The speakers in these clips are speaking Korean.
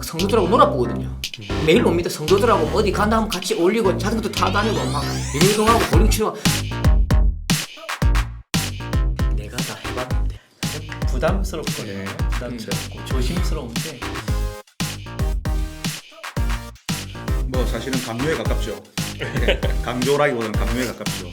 성도들하고 놀아보거든요. 매일 옵니다. 성도들하고 어디 간다 하면 같이 올리고 자전거도 타고 다니고 막 운동하고 볼링 치고. 내가 다 해봤는데 부담스럽거든요. 부담스럽고 조심스러운데 뭐 사실은 강요에 가깝죠. 강조라기보다는 강요에 가깝죠.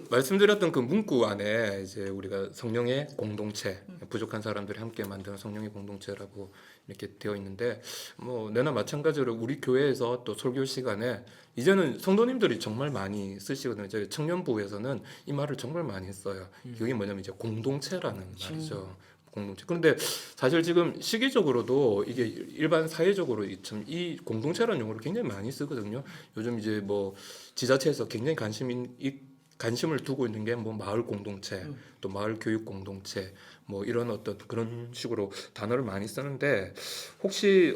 말씀드렸던 그 문구 안에 이제 우리가 성령의 공동체, 부족한 사람들이 함께 만드는 성령의 공동체라고 이렇게 되어 있는데, 뭐 내나 마찬가지로 우리 교회에서 또 설교 시간에 이제는 성도님들이 정말 많이 쓰시거든요. 저희 청년부에서는 이 말을 정말 많이 써요. 그게 뭐냐면 이제 공동체라는 말이죠. 공동체. 그런데 사실 지금 시기적으로도 이게 일반 사회적으로 참 이 공동체라는 용어를 굉장히 많이 쓰거든요. 요즘 이제 뭐 지자체에서 굉장히 관심을 두고 있는 게 뭐 마을 공동체, 또 마을 교육 공동체, 뭐 이런 어떤 그런 식으로 단어를 많이 쓰는데, 혹시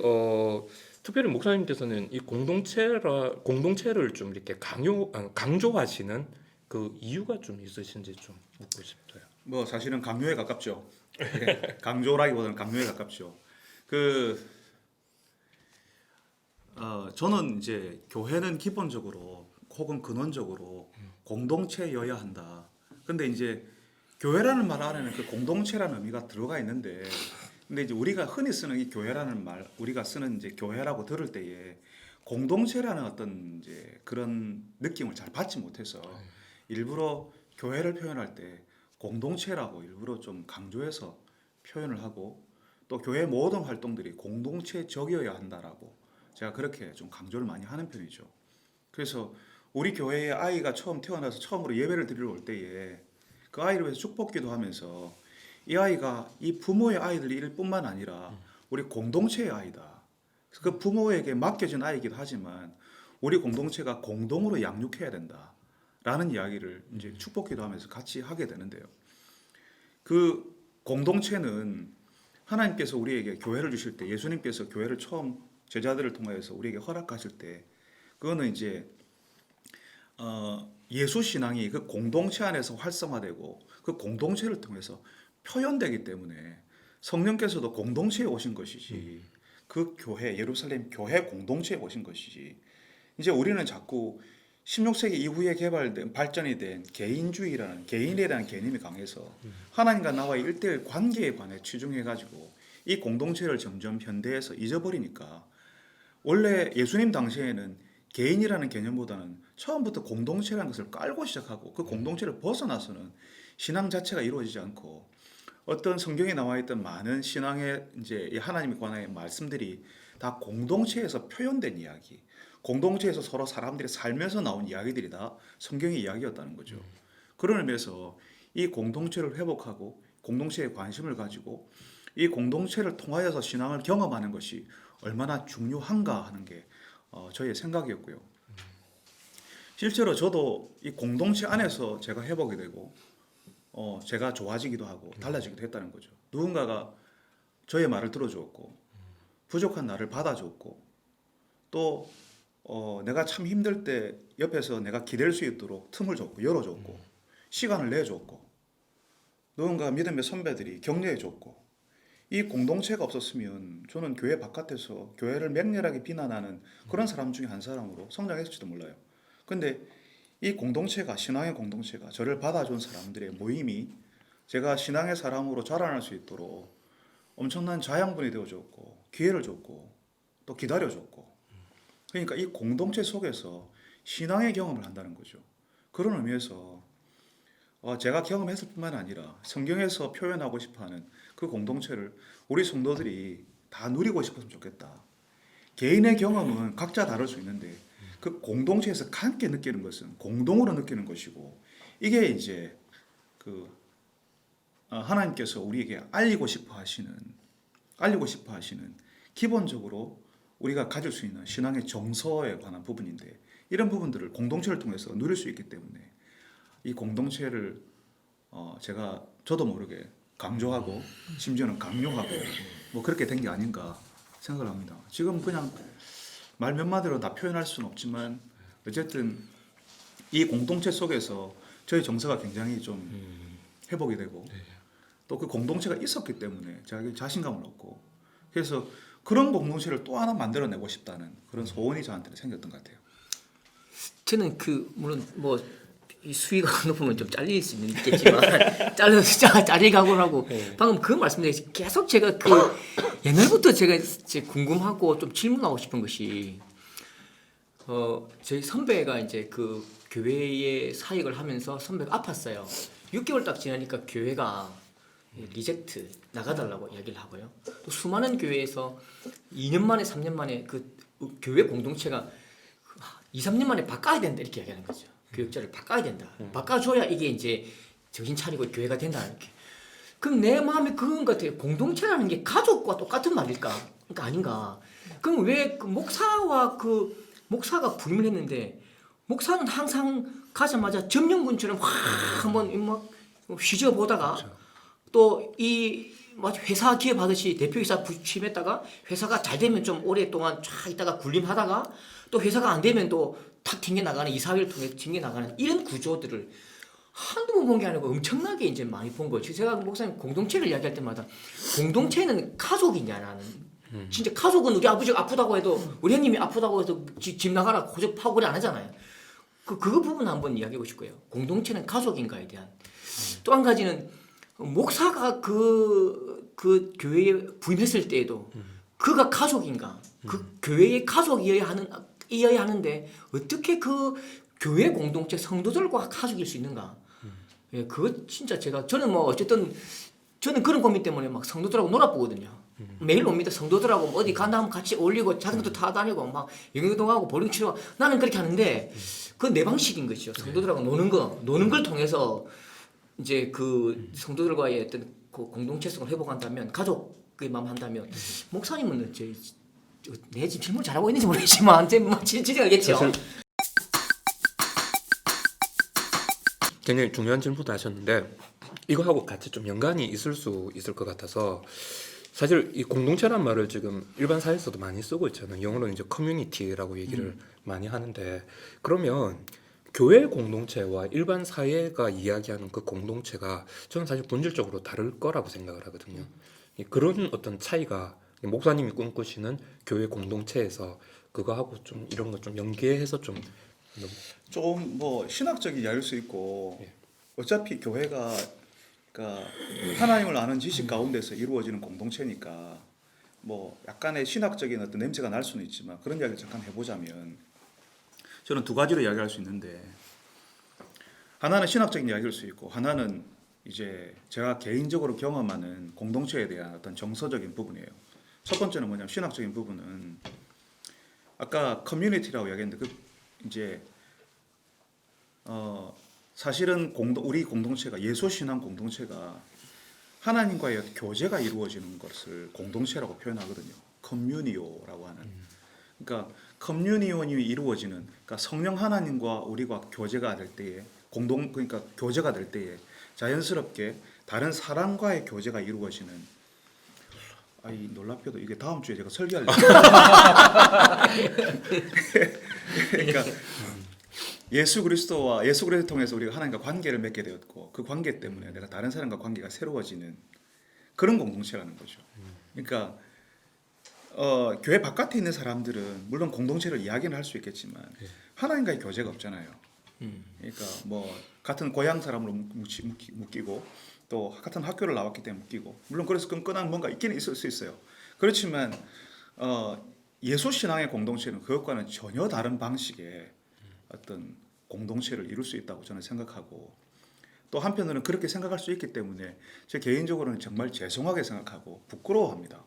특별히 목사님께서는 이 공동체를 좀 이렇게 강조하시는 그 이유가 좀 있으신지 좀 묻고 싶어요. 뭐 사실은 강요에 가깝죠. 강조라기보다는 강요에 가깝죠. 저는 이제 교회는 기본적으로 혹은 근원적으로 공동체여야 한다. 근데 이제 교회라는 말 안에는 그 공동체라는 의미가 들어가 있는데, 근데 이제 우리가 흔히 쓰는 이 교회라는 말, 우리가 쓰는 이제 교회라고 들을 때에 공동체라는 어떤 이제 그런 느낌을 잘 받지 못해서 일부러 교회를 표현할 때 공동체라고 일부러 좀 강조해서 표현을 하고, 또 교회 모든 활동들이 공동체적이어야 한다라고 제가 그렇게 좀 강조를 많이 하는 편이죠. 그래서 우리 교회에 아이가 처음 태어나서 처음으로 예배를 드리러 올 때에 그 아이를 위해서 축복기도 하면서 이 아이가 이 부모의 아이들 뿐만 아니라 우리 공동체의 아이다. 그 부모에게 맡겨진 아이이기도 하지만 우리 공동체가 공동으로 양육해야 된다라는 이야기를 이제 축복기도 하면서 같이 하게 되는데요. 그 공동체는 하나님께서 우리에게 교회를 주실 때, 예수님께서 교회를 처음 제자들을 통하여서 우리에게 허락하실 때, 그거는 이제 예수 신앙이 그 공동체 안에서 활성화되고 그 공동체를 통해서 표현되기 때문에 성령께서도 공동체에 오신 것이지, 그 교회, 예루살렘 교회 공동체에 오신 것이지, 이제 우리는 자꾸 16세기 이후에 발전이 된 개인주의라는, 개인에 대한 개념이 강해서 하나님과 나와의 1대1 관계에 관해 치중해가지고 이 공동체를 점점 현대에서 잊어버리니까, 원래 예수님 당시에는 개인이라는 개념보다는 처음부터 공동체라는 것을 깔고 시작하고, 그 공동체를 벗어나서는 신앙 자체가 이루어지지 않고, 어떤 성경에 나와 있던 많은 신앙의 이제 하나님에 관한 말씀들이 다 공동체에서 표현된 이야기, 공동체에서 서로 사람들이 살면서 나온 이야기들이 다 성경의 이야기였다는 거죠. 그런 의미에서 이 공동체를 회복하고 공동체에 관심을 가지고 이 공동체를 통하여서 신앙을 경험하는 것이 얼마나 중요한가 하는 게 저의 생각이었고요. 실제로 저도 이 공동체 안에서 제가 회복이 되고 제가 좋아지기도 하고 달라지기도 했다는 거죠. 누군가가 저의 말을 들어주었고, 부족한 나를 받아줬고, 또 내가 참 힘들 때 옆에서 내가 기댈 수 있도록 틈을 줬고, 열어줬고, 시간을 내줬고, 누군가 믿음의 선배들이 격려해줬고, 이 공동체가 없었으면 저는 교회 바깥에서 교회를 맹렬하게 비난하는 그런 사람 중에 한 사람으로 성장했을지도 몰라요. 근데 이 공동체가, 신앙의 공동체가, 저를 받아준 사람들의 모임이 제가 신앙의 사람으로 자라날 수 있도록 엄청난 자양분이 되어줬고, 기회를 줬고, 또 기다려줬고, 그러니까 이 공동체 속에서 신앙의 경험을 한다는 거죠. 그런 의미에서 제가 경험했을 뿐만 아니라 성경에서 표현하고 싶어하는 그 공동체를 우리 성도들이 다 누리고 싶었으면 좋겠다. 개인의 경험은 각자 다를 수 있는데 그 공동체에서 함께 느끼는 것은 공동으로 느끼는 것이고, 이게 이제 하나님께서 우리에게 알리고 싶어 하시는 기본적으로 우리가 가질 수 있는 신앙의 정서에 관한 부분인데, 이런 부분들을 공동체를 통해서 누릴 수 있기 때문에 이 공동체를 저도 모르게 강조하고 심지어는 강요하고 뭐 그렇게 된 게 아닌가 생각을 합니다. 지금 그냥 말 몇 마디로 다 표현할 수는 없지만 어쨌든 이 공동체 속에서 저희 정서가 굉장히 좀 회복이 되고 또 그 공동체가 있었기 때문에 제가 자신감을 얻고 그래서 그런 공동체를 또 하나 만들어내고 싶다는 그런 소원이 저한테는 생겼던 것 같아요. 저는 그 물론 뭐 이 수위가 높으면 좀 잘릴 수는 있겠지만 잘릴 각오를 하고 방금 그 말씀드린 계속 제가 그 옛날부터 제가 이제 궁금하고 좀 질문하고 싶은 것이 저희 선배가 이제 그 교회에 사역을 하면서 선배가 아팠어요. 6개월 딱 지나니까 교회가 리젝트 나가달라고 이야기를 하고요. 또 수많은 교회에서 2년 만에 3년 만에 그 교회 공동체가 2, 3년 만에 바꿔야 된다 이렇게 이야기하는 거죠. 교육자를 바꿔야 된다. 바꿔줘야 이게 이제 정신 차리고 교회가 된다 이렇게. 그럼 내 마음에 그건 같아요. 공동체라는 게 가족과 똑같은 말일까? 그러니까 아닌가? 그럼 왜 그 목사가 부임을 했는데 목사는 항상 가자마자 점령군처럼 확 한번 막 휘저 보다가 또 이 회사 기업 하듯이 대표이사 부임했다가 회사가 잘 되면 좀 오랫동안 쫙 있다가 군림하다가 또 회사가 안 되면 또 탁 튕겨 나가는 이사회를 통해서 튕겨 나가는 이런 구조들을 한두 번 본 게 아니고 엄청나게 이제 많이 본 거죠. 제가 목사님 공동체를 이야기할 때마다 공동체는 가족이냐라는 진짜 가족은 우리 아버지가 아프다고 해도 우리 형님이 아프다고 해도 집 나가라 고집하고 그래 안 하잖아요. 그거 부분 한번 이야기하고 싶고요. 공동체는 가족인가에 대한 또 한 가지는 목사가 그 교회에 부임했을 때에도 그가 가족인가 그 교회의 가족이어야 하는데 어떻게 그 교회 공동체 성도들과 가족일 수 있는가? 예, 그거 진짜 저는 뭐 어쨌든 저는 그런 고민 때문에 막 성도들하고 놀아보거든요. 매일 옵니다. 성도들하고 어디 간다 하면 같이 어울리고 자전거도 타고 다니고 막 영유동하고 볼링 치러 나는 그렇게 하는데 그건 내 방식인 것이죠. 성도들하고 노는 걸 통해서 이제 그 성도들과의 어떤 그 공동체성을 회복한다면 가족의 마음 한다면 목사님은 내 지금 질문 잘하고 있는지 모르겠지만 이제 뭐 지지하겠죠. 굉장히 중요한 질문도 하셨는데 이거하고 같이 좀 연관이 있을 수 있을 것 같아서 사실 이 공동체란 말을 지금 일반 사회에서도 많이 쓰고 있잖아요. 영어로는 이제 커뮤니티라고 얘기를 많이 하는데 그러면 교회 공동체와 일반 사회가 이야기하는 그 공동체가 저는 사실 본질적으로 다를 거라고 생각을 하거든요. 그런 어떤 차이가 목사님이 꿈꾸시는 교회 공동체에서 그거하고 좀 이런 거 좀 연계해서 좀 뭐 신학적인 이야기일 수 있고 어차피 교회가 그러니까 하나님을 아는 지식 가운데서 이루어지는 공동체니까 뭐 약간의 신학적인 어떤 냄새가 날 수는 있지만 그런 이야기를 잠깐 해보자면 저는 두 가지로 이야기할 수 있는데 하나는 신학적인 이야기일 수 있고 하나는 이제 제가 개인적으로 경험하는 공동체에 대한 어떤 정서적인 부분이에요. 첫 번째는 뭐냐면 신학적인 부분은 아까 커뮤니티라고 이야기했는데 그 이제 사실은 우리 공동체가 예수신앙 공동체가 하나님과의 교제가 이루어지는 것을 공동체라고 표현하거든요. 커뮤니오라고 하는. 그러니까 커뮤니온이 이루어지는 그러니까 성령 하나님과 우리가 교제가 될 때에 그러니까 교제가 될 때에 자연스럽게 다른 사람과의 교제가 이루어지는 놀랍게도 이게 다음 주에 제가 설교하려고 그러니까 예수 그리스도를 통해서 우리가 하나님과 관계를 맺게 되었고 그 관계 때문에 내가 다른 사람과 관계가 새로워지는 그런 공동체라는 거죠. 그러니까 교회 바깥에 있는 사람들은 물론 공동체를 이야기는 할 수 있겠지만 하나님과의 교제가 없잖아요. 그러니까 뭐 같은 고향 사람으로 묶이고 또 같은 학교를 나왔기 때문에 묶이고 물론 그래서 끈끈한 뭔가 있기는 있을 수 있어요. 그렇지만 예수 신앙의 공동체는 그것과는 전혀 다른 방식의 어떤 공동체를 이룰 수 있다고 저는 생각하고 또 한편으로는 그렇게 생각할 수 있기 때문에 제 개인적으로는 정말 죄송하게 생각하고 부끄러워합니다.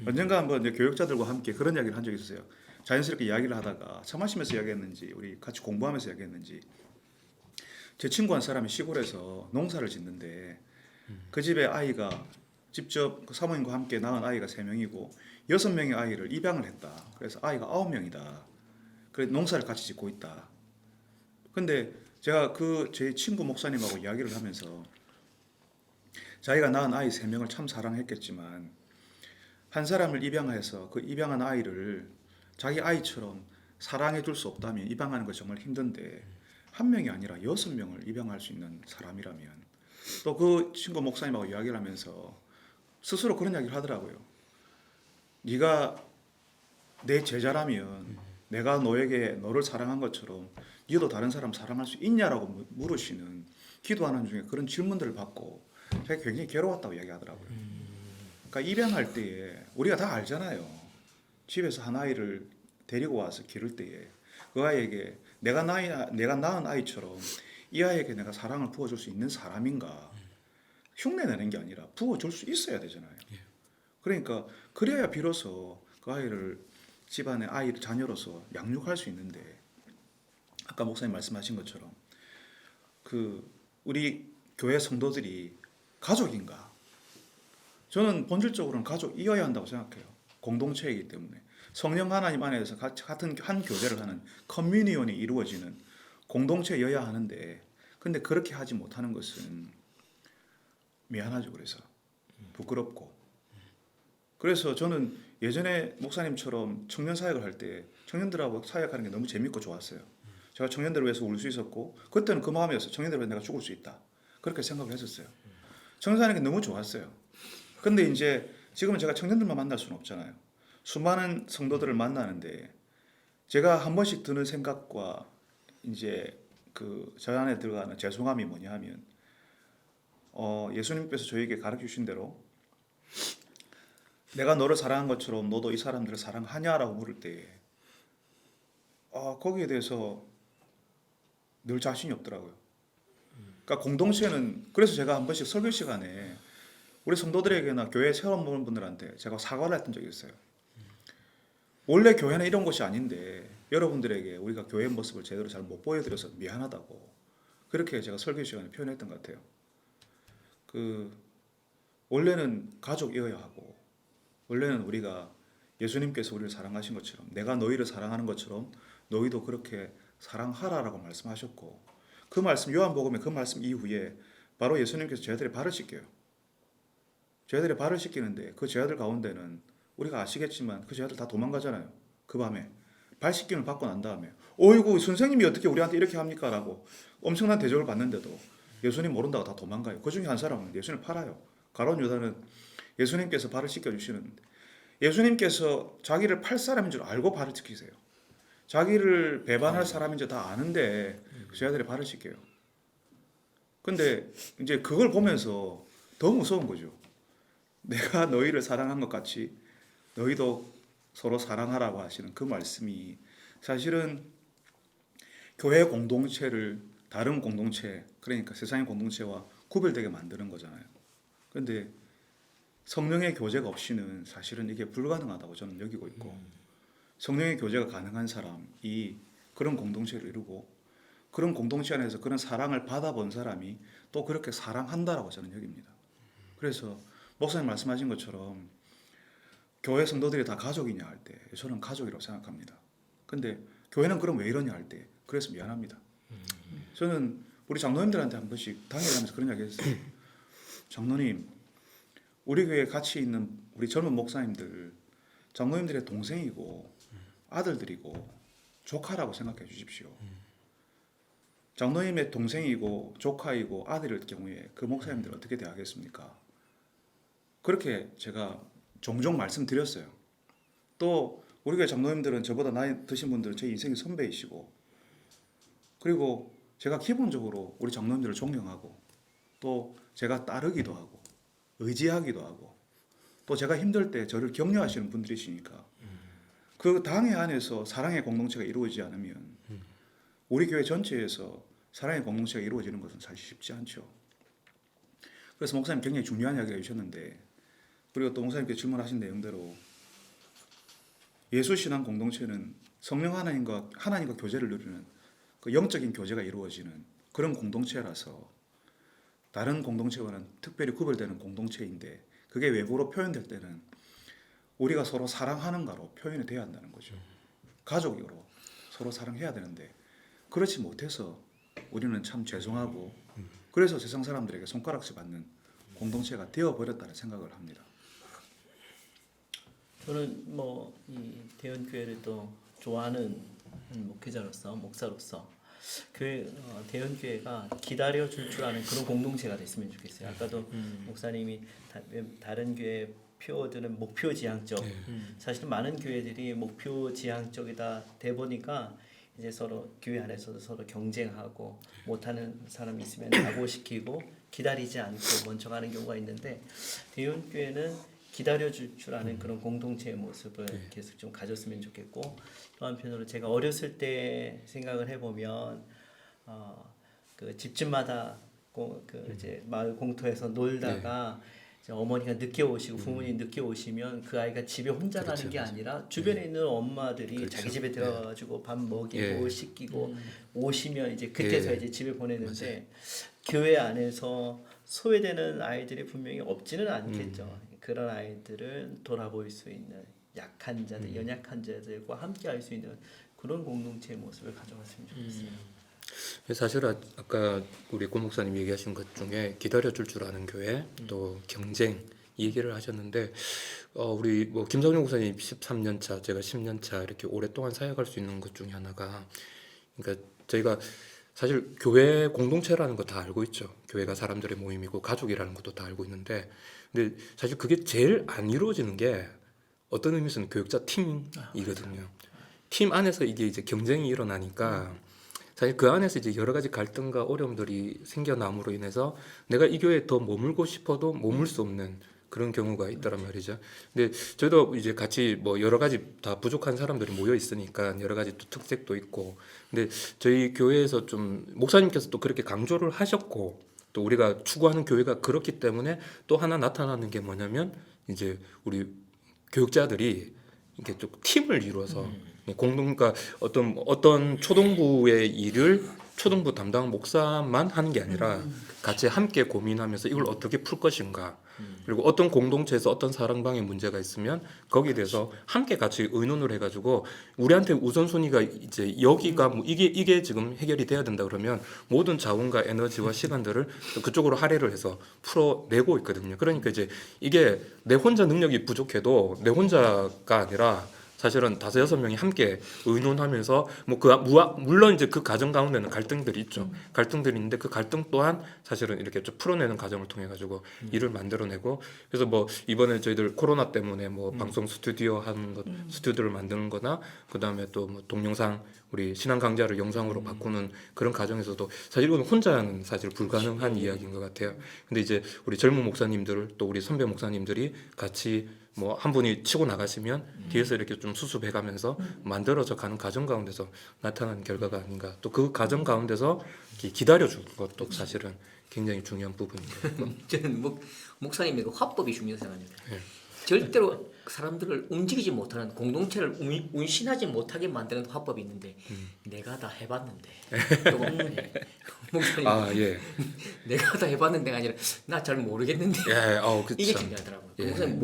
언젠가 한번 이제 교육자들과 함께 그런 이야기를 한 적이 있었어요. 자연스럽게 이야기를 하다가 차 마시면서 이야기했는지 우리 같이 공부하면서 이야기했는지 제 친구 한 사람이 시골에서 농사를 짓는데 그 집에 아이가 직접 그 사모님과 함께 낳은 아이가 3명이고 6명의 아이를 입양을 했다. 그래서 아이가 9명이다. 그래서 농사를 같이 짓고 있다. 근데 제가 제 친구 목사님하고 이야기를 하면서 자기가 낳은 아이 3명을 참 사랑했겠지만 한 사람을 입양해서 그 입양한 아이를 자기 아이처럼 사랑해 줄 수 없다면 입양하는 거 정말 힘든데 한 명이 아니라 6명을 입양할 수 있는 사람이라면 또 그 친구 목사님하고 이야기를 하면서 스스로 그런 이야기를 하더라고요. 네가 내 제자라면 내가 너에게 너를 사랑한 것처럼 너도 다른 사람 사랑할 수 있냐라고 물으시는 기도하는 중에 그런 질문들을 받고 제가 굉장히 괴로웠다고 이야기하더라고요. 그러니까 입양할 때에 우리가 다 알잖아요. 집에서 한 아이를 데리고 와서 기를 때에 그 아이에게 내가 낳은 아이처럼 이 아이에게 내가 사랑을 부어줄 수 있는 사람인가 흉내내는 게 아니라 부어줄 수 있어야 되잖아요. 그러니까 그래야 비로소 그 아이를 집안의 아이를 자녀로서 양육할 수 있는데 아까 목사님 말씀하신 것처럼 그 우리 교회 성도들이 가족인가? 저는 본질적으로는 가족이어야 한다고 생각해요. 공동체이기 때문에 성령 하나님 안에서 같은 한 교제를 하는 커뮤니온이 이루어지는 공동체여야 하는데 근데 그렇게 하지 못하는 것은 미안하죠. 그래서 부끄럽고 그래서 저는 예전에 목사님처럼 청년 사역을 할 때 청년들하고 사역하는 게 너무 재밌고 좋았어요. 제가 청년들을 위해서 울 수 있었고 그때는 그 마음이었어요. 청년들을 위해서 내가 죽을 수 있다. 그렇게 생각을 했었어요. 청년 사역이 너무 좋았어요. 근데 이제 지금은 제가 청년들만 만날 수는 없잖아요. 수많은 성도들을 만나는데 제가 한 번씩 드는 생각과 이제 저 안에 들어가는 죄송함이 뭐냐 하면 예수님께서 저에게 가르쳐 주신 대로 내가 너를 사랑한 것처럼 너도 이 사람들을 사랑하냐라고 물을 때 거기에 대해서 늘 자신이 없더라고요. 그러니까 공동체는 그래서 제가 한 번씩 설교 시간에 우리 성도들에게나 교회 처음 오는 분들한테 제가 사과를 했던 적이 있어요. 원래 교회는 이런 곳이 아닌데 여러분들에게 우리가 교회 모습을 제대로 잘 못 보여드려서 미안하다고 그렇게 제가 설교 시간에 표현했던 것 같아요. 원래는 가족이어야 하고 원래는 우리가 예수님께서 우리를 사랑하신 것처럼 내가 너희를 사랑하는 것처럼 너희도 그렇게 사랑하라라고 말씀하셨고 그 말씀 요한복음의 그 말씀 이후에 바로 예수님께서 제자들의 발을 씻겨요. 제자들의 발을 씻기는데 그 제자들 가운데는 우리가 아시겠지만 그 제자들 다 도망가잖아요. 그 밤에 발 씻김을 받고 난 다음에 어이구 선생님이 어떻게 우리한테 이렇게 합니까? 라고 엄청난 대접을 받는데도 예수님 모른다고 다 도망가요. 그 중에 한 사람은 예수님을 팔아요. 가룟 유다는 예수님께서 발을 씻겨주시는데 예수님께서 자기를 팔 사람인 줄 알고 발을 씻기세요. 자기를 배반할 사람인 줄 다 아는데 그 제자들이 발을 씻겨요. 근데 이제 그걸 보면서 더 무서운 거죠. 내가 너희를 사랑한 것 같이 너희도 서로 사랑하라고 하시는 그 말씀이 사실은 교회 공동체를 다른 공동체 그러니까 세상의 공동체와 구별되게 만드는 거잖아요. 그런데 성령의 교제가 없이는 사실은 이게 불가능하다고 저는 여기고 있고 성령의 교제가 가능한 사람이 그런 공동체를 이루고 그런 공동체 안에서 그런 사랑을 받아본 사람이 또 그렇게 사랑한다라고 저는 여깁니다. 그래서 목사님 말씀하신 것처럼 교회 성도들이 다 가족이냐 할 때 저는 가족이라고 생각합니다. 근데 교회는 그럼 왜 이러냐 할 때 그래서 미안합니다. 저는 우리 장로님들한테 한 번씩 당회하면서 그런 이야기 했어요. 장로님 우리 교회에 같이 있는 우리 젊은 목사님들 장로님들의 동생이고 아들들이고 조카라고 생각해 주십시오. 장로님의 동생이고 조카이고 아들일 경우에 그 목사님들 어떻게 대하겠습니까? 그렇게 제가 종종 말씀드렸어요. 또 우리 교회 장로님들은 저보다 나이 드신 분들은 제 인생의 선배이시고 그리고 제가 기본적으로 우리 장로님들을 존경하고 또 제가 따르기도 하고 의지하기도 하고 또 제가 힘들 때 저를 격려하시는 분들이시니까 그 당회 안에서 사랑의 공동체가 이루어지지 않으면 우리 교회 전체에서 사랑의 공동체가 이루어지는 것은 사실 쉽지 않죠. 그래서 목사님 굉장히 중요한 이야기를 해주셨는데 그리고 또 목사님께서 질문하신 내용대로 예수신앙 공동체는 성령 하나님과 교제를 누리는 그 영적인 교제가 이루어지는 그런 공동체라서 다른 공동체와는 특별히 구별되는 공동체인데 그게 외부로 표현될 때는 우리가 서로 사랑하는가로 표현이 돼야 한다는 거죠. 가족으로 서로 사랑해야 되는데 그렇지 못해서 우리는 참 죄송하고 그래서 세상 사람들에게 손가락질 받는 공동체가 되어버렸다는 생각을 합니다. 저는 뭐 이 대연교회를 또 좋아하는 목회자로서 목사로서 교회 대연교회가 기다려줄 줄 아는 그런 공동체가 됐으면 좋겠어요. 아까도 목사님이 다른 교회 표어들은 목표 지향적. 사실 많은 교회들이 목표 지향적이다 돼 보니까 이제 서로 교회 안에서도 서로 경쟁하고 못하는 사람이 있으면 각오시키고 기다리지 않고 먼저 가는 경우가 있는데 대연교회는 기다려줄 줄 아는 그런 공동체의 모습을 계속 좀 가졌으면 좋겠고 또 한편으로 제가 어렸을 때 생각을 해보면 그 집집마다 이제 마을 공터에서 놀다가 이제 어머니가 늦게 오시고 부모님 늦게 오시면 그 아이가 집에 혼자 가는 게 아니라 주변에 있는 엄마들이 자기 집에 들어가지고 밥 먹이고 씻기고 오시면 이제 그때서 이제 집에 보내는데 교회 안에서 소외되는 아이들이 분명히 없지는 않겠죠. 그런 아이들을 돌아볼 수 있는 약한 자들, 연약한 자들과 함께 할 수 있는 그런 공동체의 모습을 가져갔으면 좋겠어요. 사실 아까 우리 고 목사님 얘기하신 것 중에 기다려줄 줄 아는 교회 또 경쟁 이 얘기를 하셨는데 우리 뭐 김성용 목사님 13년 차 제가 10년 차 이렇게 오랫동안 사역할 수 있는 것 중에 하나가 그러니까 저희가 사실 교회 공동체라는 거 다 알고 있죠. 교회가 사람들의 모임이고 가족이라는 것도 다 알고 있는데 근데 사실 그게 제일 안 이루어지는 게 어떤 의미에서는 교육자 팀이거든요. 팀 안에서 이게 이제 경쟁이 일어나니까 사실 그 안에서 이제 여러 가지 갈등과 어려움들이 생겨남으로 인해서 내가 이 교회에 더 머물고 싶어도 머물 수 없는 그런 경우가 있다란 말이죠. 근데 저희도 이제 같이 뭐 여러 가지 다 부족한 사람들이 모여 있으니까 여러 가지 또 특색도 있고 근데 저희 교회에서 좀 목사님께서 또 그렇게 강조를 하셨고 또 우리가 추구하는 교회가 그렇기 때문에 또 하나 나타나는 게 뭐냐면 이제 우리 교육자들이 이렇게 좀 팀을 이루어서 그러니까 어떤 초등부의 일을 초등부 담당 목사만 하는 게 아니라 같이 함께 고민하면서 이걸 어떻게 풀 것인가 그리고 어떤 공동체에서 어떤 사랑방의 문제가 있으면 거기에 대해서 함께 같이 의논을 해가지고 우리한테 우선순위가 이제 여기가 뭐 이게 지금 해결이 돼야 된다 그러면 모든 자원과 에너지와 시간들을 그쪽으로 할애를 해서 풀어내고 있거든요. 그러니까 이제 이게 내 혼자 능력이 부족해도 내 혼자가 아니라 사실은 5-6명이 함께 의논하면서 물론 이제 그 과정 가운데는 갈등들이 있죠. 갈등들이 있는데 그 갈등 또한 사실은 이렇게 좀 풀어내는 과정을 통해 가지고 일을 만들어내고 그래서 뭐 이번에 저희들 코로나 때문에 뭐 방송 스튜디오 하는 것 스튜디오를 만드는 거나 그다음에 또 뭐 동영상 우리 신앙 강좌를 영상으로 바꾸는 그런 과정에서도 사실 이건 혼자는 사실 불가능한 이야기인 것 같아요. 근데 이제 우리 젊은 목사님들 또 우리 선배 목사님들이 같이 뭐 한 분이 치고 나가시면 뒤에서 이렇게 좀 수습해가면서 만들어져 가는 과정 가운데서 나타나는 결과가 아닌가. 또 그 과정 가운데서 기다려주는 것도 사실은 굉장히 중요한 부분이에요. 저는 목사님의 그 화법이 중요하다고 생각합니다. 네. 절대로 사람들을 움직이지 못하는 공동체를 운신하지 못하게 만드는 화법이 있는데 내가 다 해봤는데 목사님 예. 내가 다 해봤는데가 아니라 나 잘 모르겠는데 그쵸. 이게 중요하더라고요. 예. 목사님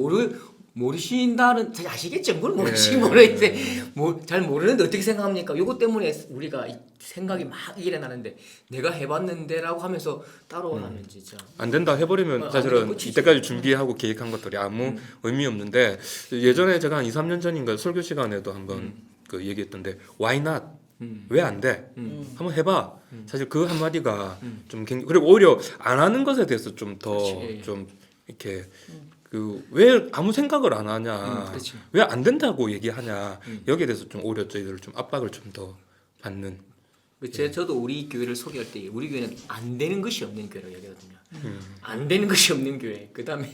모르신다는 사실 아시겠죠? 뭘 모르시긴 예. 모르겠는데 잘 모르는데 어떻게 생각합니까? 이것 때문에 우리가 생각이 막 일어나는데 내가 해봤는데라고 하면서 따라오면 진짜 안 된다 해버리면 사실은 이때까지 준비하고 계획한 것들이 아무 의미 없는데 예전에 제가 한 2-3년 전인가 설교 시간에도 한번 그 얘기했던데 Why not? 왜 안 돼? 한번 해봐. 사실 그 한마디가 좀 그리고 오히려 안 하는 것에 대해서 좀 더 좀 이렇게 왜 아무 생각을 안 하냐, 왜 안 된다고 얘기하냐 여기에 대해서 좀 오히려 저희들 좀 압박을 좀 더 받는. 저도 우리 교회를 소개할 때 우리 교회는 안 되는 것이 없는 교회라고 얘기하거든요. 안 되는 것이 없는 교회. 그다음에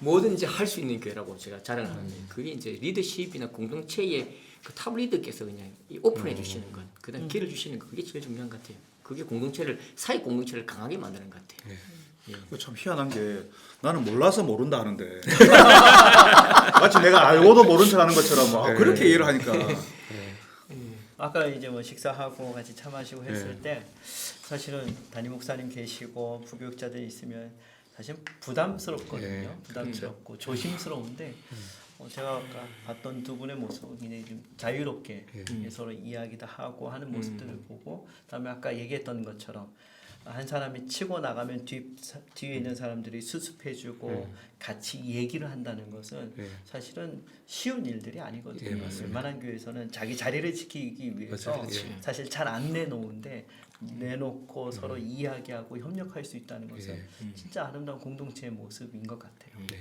뭐든지 할 수 있는 교회라고 제가 자랑하는데 그게 이제 리더십이나 공동체의 그 탑 리더께서 그냥 오픈해 주시는 것, 그다음 길을 주시는 것 그게 제일 중요한 것 같아요. 그게 사회 공동체를 강하게 만드는 것 같아요. 참 희한한 게 나는 몰라서 모른다 하는데 마치 내가 알고도 모른 척하는 것처럼 그렇게 이해를 하니까 아까 이제 뭐 식사하고 같이 차 마시고 했을 때 사실은 담임 목사님 계시고 부교육자들 있으면 사실 부담스럽거든요. 부담스럽고 조심스러운데 제가 아까 봤던 두 분의 모습은 굉장히 좀 자유롭게 서로 이야기도 하고 하는 모습들을 보고 그다음에 아까 얘기했던 것처럼 한 사람이 치고 나가면 뒤에 있는 사람들이 수습해주고 같이 얘기를 한다는 것은 예. 사실은 쉬운 일들이 아니거든요. 예, 맞습니다. 웬만한 교회에서는 자기 자리를 지키기 위해서 맞아요. 예. 사실 잘 안 내놓은데 내놓고 서로 이야기하고 협력할 수 있다는 것은 예. 진짜 아름다운 공동체의 모습인 것 같아요. 네.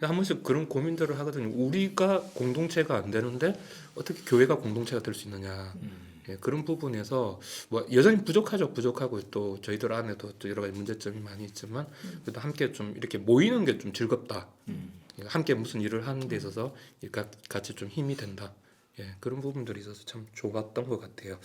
한 번씩 그런 고민들을 하거든요. 우리가 공동체가 안 되는데 어떻게 교회가 공동체가 될 수 있느냐. 예, 그런 부분에서 뭐 여전히 부족하고 또 저희들 안에도 또 여러 가지 문제점이 많이 있지만 그래도 함께 좀 이렇게 모이는 게 좀 즐겁다. 예, 함께 무슨 일을 하는 데 있어서 같이 좀 힘이 된다. 예, 그런 부분들이 있어서 참 좋았던 것 같아요.